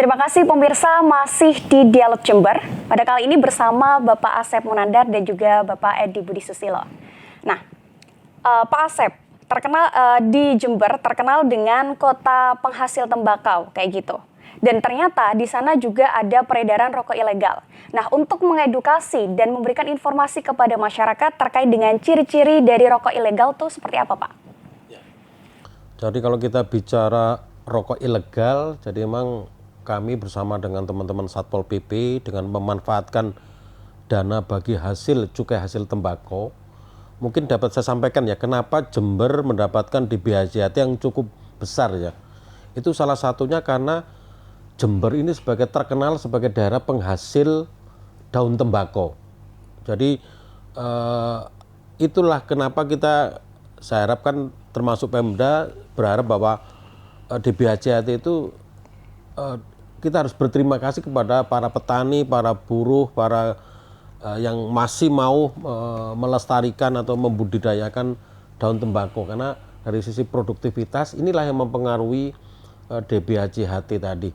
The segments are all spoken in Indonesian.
Terima kasih pemirsa, masih di Dialog Jember. Pada kali ini bersama Bapak Asep Munandar dan juga Bapak Edi Budi Susilo. Nah, Pak Asep, terkenal di Jember terkenal dengan kota penghasil tembakau kayak gitu. Dan ternyata di sana juga ada peredaran rokok ilegal. Nah, untuk mengedukasi dan memberikan informasi kepada masyarakat terkait dengan ciri-ciri dari rokok ilegal tuh seperti apa, Pak? Jadi kalau kita bicara rokok ilegal, jadi memang kami bersama dengan teman-teman Satpol PP dengan memanfaatkan dana bagi hasil cukai hasil tembakau, mungkin dapat saya sampaikan ya, kenapa Jember mendapatkan DBHJAT yang cukup besar ya. Itu salah satunya karena Jember ini terkenal sebagai daerah penghasil daun tembakau. Jadi itulah kenapa saya harapkan termasuk Pemda berharap bahwa DBHJAT itu kita harus berterima kasih kepada para petani, para buruh, para yang masih mau melestarikan atau membudidayakan daun tembakau, karena dari sisi produktivitas inilah yang mempengaruhi DBHJAT tadi.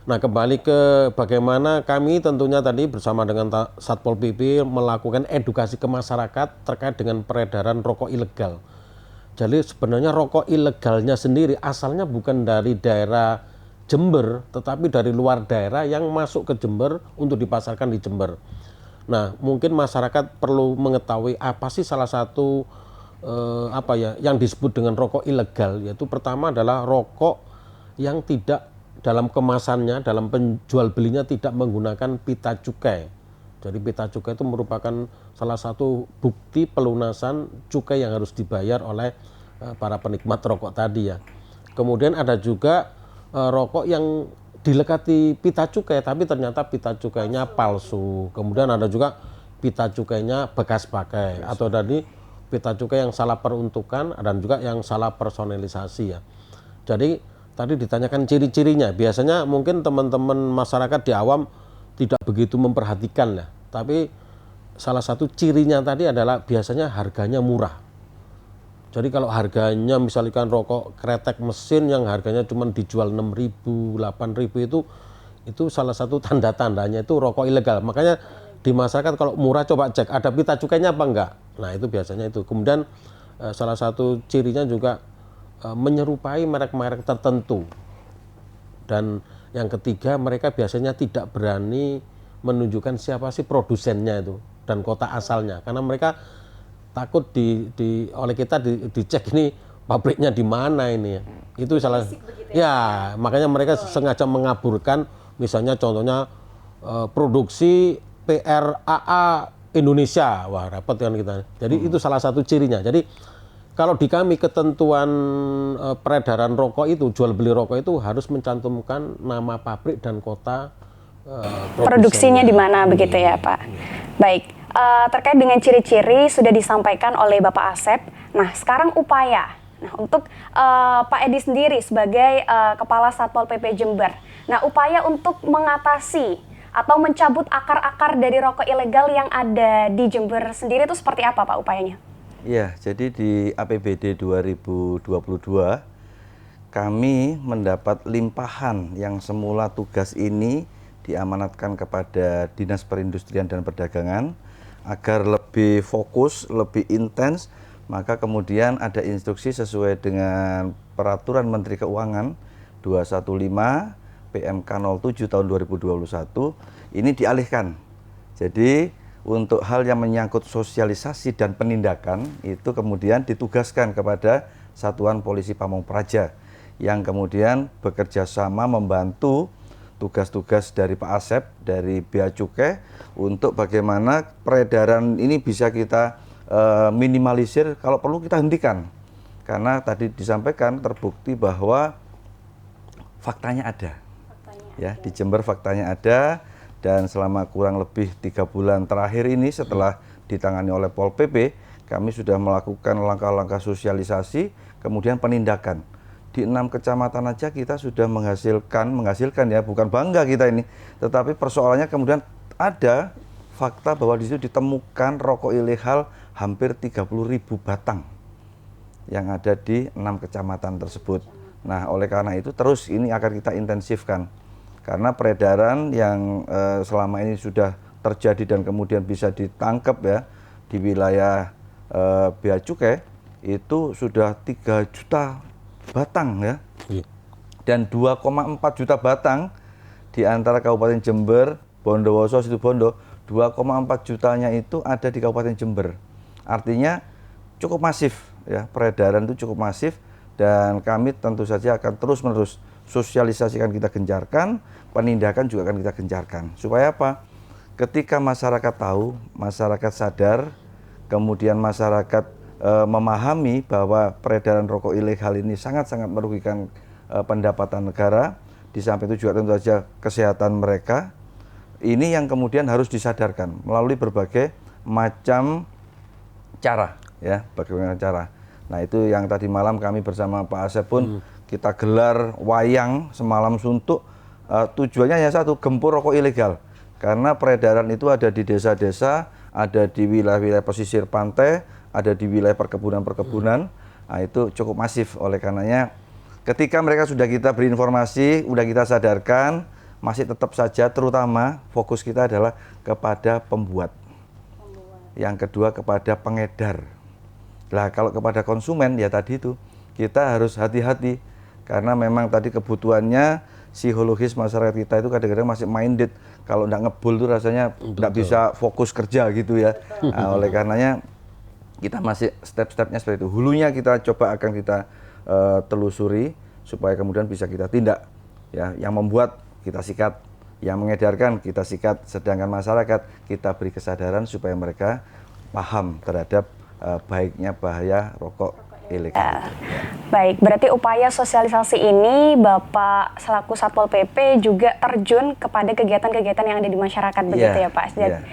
Nah, kembali ke bagaimana kami tentunya tadi bersama dengan Satpol PP melakukan edukasi ke masyarakat terkait dengan peredaran rokok ilegal. Jadi sebenarnya rokok ilegalnya sendiri asalnya bukan dari daerah Jember, tetapi dari luar daerah yang masuk ke Jember untuk dipasarkan di Jember. Nah, mungkin masyarakat perlu mengetahui apa sih salah satu yang disebut dengan rokok ilegal, yaitu pertama adalah rokok yang tidak dalam kemasannya, dalam penjual belinya tidak menggunakan pita cukai. Jadi pita cukai itu merupakan salah satu bukti pelunasan cukai yang harus dibayar oleh para penikmat rokok tadi ya. Kemudian ada juga rokok yang dilekati pita cukai tapi ternyata pita cukainya palsu. Kemudian ada juga pita cukainya bekas pakai atau dari pita cukai yang salah peruntukan dan juga yang salah personalisasi ya. Jadi tadi ditanyakan ciri-cirinya. Biasanya mungkin teman-teman masyarakat di awam tidak begitu memperhatikan ya. Tapi salah satu cirinya tadi adalah biasanya harganya murah. Jadi kalau harganya misalkan rokok kretek mesin yang harganya cuma dijual 6.000, 8.000 itu salah satu tanda-tandanya itu rokok ilegal. Makanya di masyarakat kalau murah coba cek ada pita cukainya apa enggak. Nah, itu biasanya itu. Kemudian salah satu cirinya juga menyerupai merek-merek tertentu. Dan yang ketiga, mereka biasanya tidak berani menunjukkan siapa sih produsennya itu dan kota asalnya, karena mereka takut oleh kita dicek ini pabriknya di mana ini. Itu salah ya, makanya mereka sengaja mengaburkan, misalnya contohnya produksi PRAA Indonesia. Wah, repot kan kita. Jadi itu salah satu cirinya. Jadi kalau di kami ketentuan peredaran rokok itu, jual beli rokok itu harus mencantumkan nama pabrik dan kota produksinya di mana begitu ya, Pak. Baik. Terkait dengan ciri-ciri sudah disampaikan oleh Bapak Asep. Nah, sekarang upaya. Nah, untuk Pak Edi sendiri sebagai Kepala Satpol PP Jember. Nah, upaya untuk mengatasi atau mencabut akar-akar dari rokok ilegal yang ada di Jember sendiri itu seperti apa, Pak, upayanya? Ya, jadi di APBD 2022 kami mendapat limpahan yang semula tugas ini diamanatkan kepada Dinas Perindustrian dan Perdagangan agar lebih fokus, lebih intens, maka kemudian ada instruksi sesuai dengan Peraturan Menteri Keuangan 215 PMK 07 tahun 2021 ini dialihkan. Jadi untuk hal yang menyangkut sosialisasi dan penindakan itu kemudian ditugaskan kepada Satuan Polisi Pamong Praja yang kemudian bekerja sama membantu tugas-tugas dari Pak Asep, dari Bea Cukai untuk bagaimana peredaran ini bisa kita minimalisir, kalau perlu kita hentikan. Karena tadi disampaikan terbukti bahwa faktanya ada. Di Jember faktanya ada, dan selama kurang lebih 3 bulan terakhir ini setelah ditangani oleh Pol PP, kami sudah melakukan langkah-langkah sosialisasi, kemudian penindakan. Di 6 kecamatan aja kita sudah menghasilkan ya, bukan bangga kita ini, tetapi persoalannya kemudian ada fakta bahwa di situ ditemukan rokok ilegal hampir 30.000 batang yang ada di 6 kecamatan tersebut. Nah, oleh karena itu terus ini akan kita intensifkan. Karena peredaran yang selama ini sudah terjadi dan kemudian bisa ditangkap ya di wilayah Bea Cukai itu sudah 3 juta batang ya. Iya. Dan 2,4 juta batang di antara Kabupaten Jember, Bondowoso, Situbondo, 2,4 jutanya itu ada di Kabupaten Jember. Artinya cukup masif ya, peredaran itu cukup masif dan kami tentu saja akan terus-menerus sosialisasikan kita gencarkan, penindakan juga akan kita gencarkan. Supaya apa? Ketika masyarakat tahu, masyarakat sadar, kemudian masyarakat memahami bahwa peredaran rokok ilegal ini sangat-sangat merugikan pendapatan negara, di samping itu juga tentu saja kesehatan mereka. Ini yang kemudian harus disadarkan melalui berbagai macam cara, ya, bagaimana cara. Nah itu yang tadi malam kami bersama Pak Asep pun kita gelar wayang semalam suntuk. Tujuannya hanya satu, gempur rokok ilegal. Karena peredaran itu ada di desa-desa, ada di wilayah-wilayah pesisir pantai, ada di wilayah perkebunan-perkebunan. Nah itu cukup masif, oleh karenanya ketika mereka sudah kita beri informasi, sudah kita sadarkan, masih tetap saja terutama fokus kita adalah kepada pembuat. Yang kedua kepada pengedar. Nah kalau kepada konsumen ya tadi itu kita harus hati-hati karena memang tadi kebutuhannya psikologis masyarakat kita itu kadang-kadang masih minded. Kalau nggak ngebul tuh rasanya nggak bisa fokus kerja gitu ya. Nah, oleh karenanya kita masih step-stepnya seperti itu. Hulunya kita coba akan kita telusuri supaya kemudian bisa kita tindak. Ya, yang membuat kita sikat, yang mengedarkan kita sikat, sedangkan masyarakat kita beri kesadaran supaya mereka paham terhadap baiknya bahaya rokok ilegal. Baik, berarti upaya sosialisasi ini Bapak selaku Satpol PP juga terjun kepada kegiatan-kegiatan yang ada di masyarakat begitu ya Pak? Dan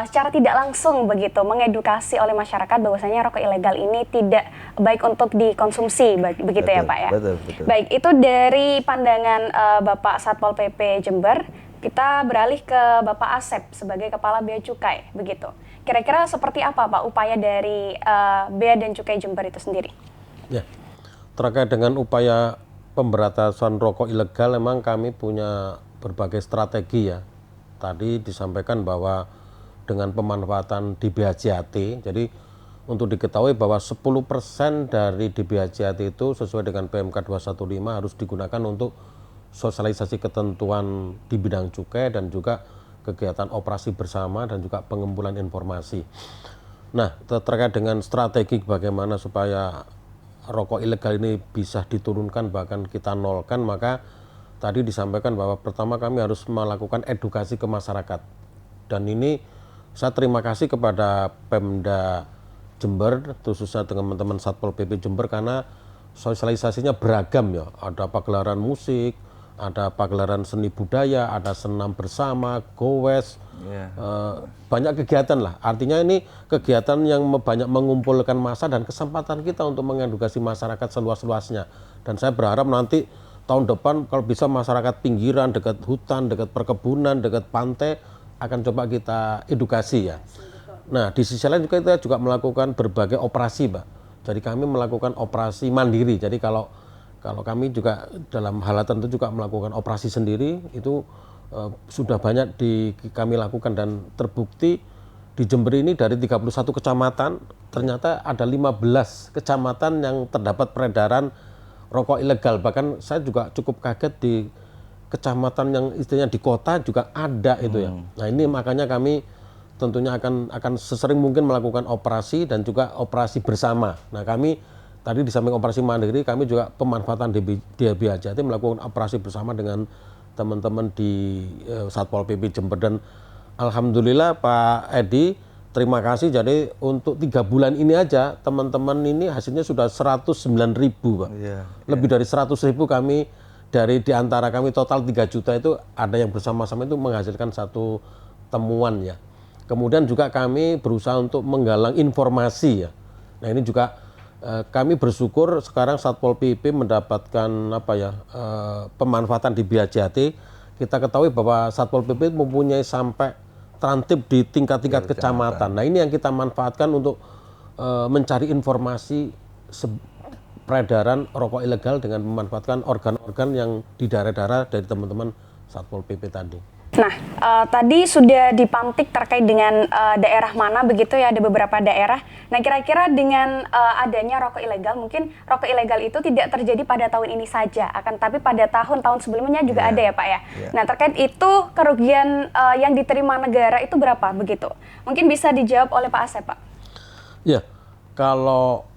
secara tidak langsung begitu mengedukasi oleh masyarakat bahwasanya rokok ilegal ini tidak baik untuk dikonsumsi begitu Betul, ya Pak ya? Betul. Baik, itu dari pandangan Bapak Satpol PP Jember. Kita beralih ke Bapak Asep sebagai Kepala Bea Cukai begitu. Kira-kira seperti apa Pak upaya dari Bea dan Cukai Jember itu sendiri? Ya, terkait dengan upaya pemberantasan rokok ilegal, memang kami punya berbagai strategi ya. Tadi disampaikan bahwa dengan pemanfaatan DBHJAT, jadi untuk diketahui bahwa 10% dari DBHJAT itu sesuai dengan PMK 215 harus digunakan untuk sosialisasi ketentuan di bidang cukai dan juga kegiatan operasi bersama dan juga pengumpulan informasi. Nah, terkait dengan strategi bagaimana supaya rokok ilegal ini bisa diturunkan bahkan kita nolkan, maka tadi disampaikan bahwa pertama kami harus melakukan edukasi ke masyarakat. Dan ini saya terima kasih kepada Pemda Jember, khususnya dengan teman-teman Satpol PP Jember karena sosialisasinya beragam ya. Ada pagelaran musik, ada pagelaran seni budaya, ada senam bersama, gowes, banyak kegiatan lah. Artinya ini kegiatan yang banyak mengumpulkan massa dan kesempatan kita untuk mengedukasi masyarakat seluas-luasnya. Dan saya berharap nanti tahun depan kalau bisa masyarakat pinggiran, dekat hutan, dekat perkebunan, dekat pantai akan coba kita edukasi ya. Nah di sisi lain juga kita juga melakukan berbagai operasi Pak. Jadi kami melakukan operasi mandiri. Jadi kalau kami juga dalam hal tertentu juga melakukan operasi sendiri itu sudah banyak kami lakukan dan terbukti di Jember ini dari 31 kecamatan ternyata ada 15 kecamatan yang terdapat peredaran rokok ilegal. Bahkan saya juga cukup kaget di kecamatan yang istilahnya di kota juga ada itu ya. Nah ini makanya kami tentunya akan sesering mungkin melakukan operasi dan juga operasi bersama. Nah kami tadi di samping operasi mandiri, kami juga pemanfaatan DBHJAT melakukan operasi bersama dengan teman-teman di Satpol PP Jember. Dan alhamdulillah Pak Edi, terima kasih. Jadi untuk 3 bulan ini aja teman-teman ini hasilnya sudah 109.000 Pak. Lebih dari 100.000 kami di antara kami total 3 juta itu ada yang bersama-sama itu menghasilkan satu temuan ya. Kemudian juga kami berusaha untuk menggalang informasi ya. Nah ini juga kami bersyukur sekarang Satpol PP mendapatkan pemanfaatan di BHJAT. Kita ketahui bahwa Satpol PP mempunyai sampai trantip di tingkat-tingkat kecamatan. Nah ini yang kita manfaatkan untuk mencari informasi peredaran rokok ilegal dengan memanfaatkan organ-organ yang di daerah-daerah dari teman-teman Satpol PP tadi. Nah, tadi sudah dipantik terkait dengan daerah mana begitu ya, ada beberapa daerah. Nah, kira-kira dengan adanya rokok ilegal, mungkin rokok ilegal itu tidak terjadi pada tahun ini saja, akan tapi pada tahun-tahun sebelumnya juga ada ya Pak ya. Nah, terkait itu kerugian yang diterima negara itu berapa begitu? Mungkin bisa dijawab oleh Pak Asep, Pak. Ya, kalau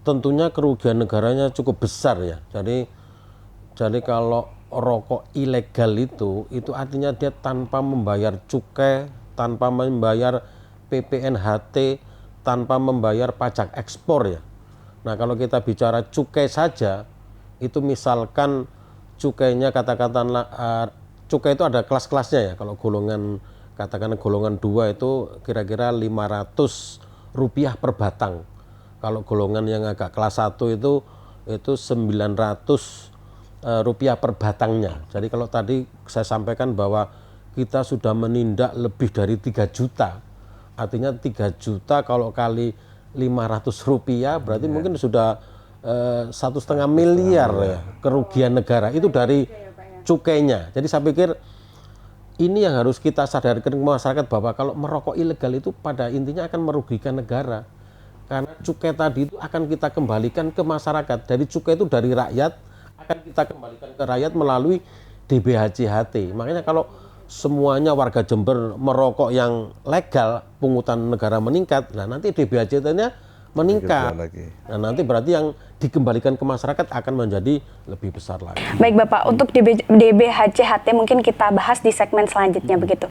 tentunya kerugian negaranya cukup besar ya. Jadi kalau rokok ilegal itu artinya dia tanpa membayar cukai, tanpa membayar PPNHT, tanpa membayar pajak ekspor ya. Nah, kalau kita bicara cukai saja, itu misalkan cukainya katakanlah cukai itu ada kelas-kelasnya ya. Kalau katakan golongan 2 itu kira-kira Rp500 per batang. Kalau golongan yang agak kelas 1 itu Rp900 per batangnya. Jadi kalau tadi saya sampaikan bahwa kita sudah menindak lebih dari 3 juta. Artinya 3 juta kalau kali Rp500 berarti mungkin sudah 1,5 miliar ya kerugian negara itu dari cukainya. Jadi saya pikir ini yang harus kita sadarkan ke masyarakat bahwa kalau merokok ilegal itu pada intinya akan merugikan negara. Karena cukai tadi itu akan kita kembalikan ke masyarakat. Dari cukai itu dari rakyat akan kita kembalikan ke rakyat melalui DBHC-HT. Makanya kalau semuanya warga Jember merokok yang legal, pungutan negara meningkat, nah nanti DBHC-nya meningkat. Nah nanti berarti yang dikembalikan ke masyarakat akan menjadi lebih besar lagi. Baik Bapak, untuk DBHC-HT mungkin kita bahas di segmen selanjutnya begitu.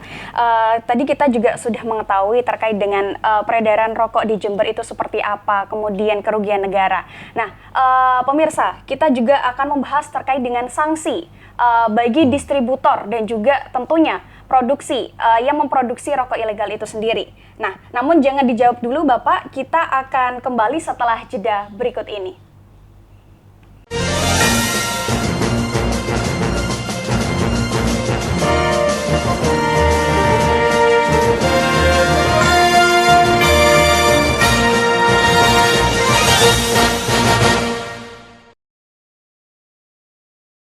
Tadi kita juga sudah mengetahui terkait dengan peredaran rokok di Jember itu seperti apa, kemudian kerugian negara. Nah, pemirsa, kita juga akan membahas terkait dengan sanksi bagi distributor dan juga tentunya produksi yang memproduksi rokok ilegal itu sendiri. Nah, namun jangan dijawab dulu Bapak, kita akan kembali setelah jeda berikut ini.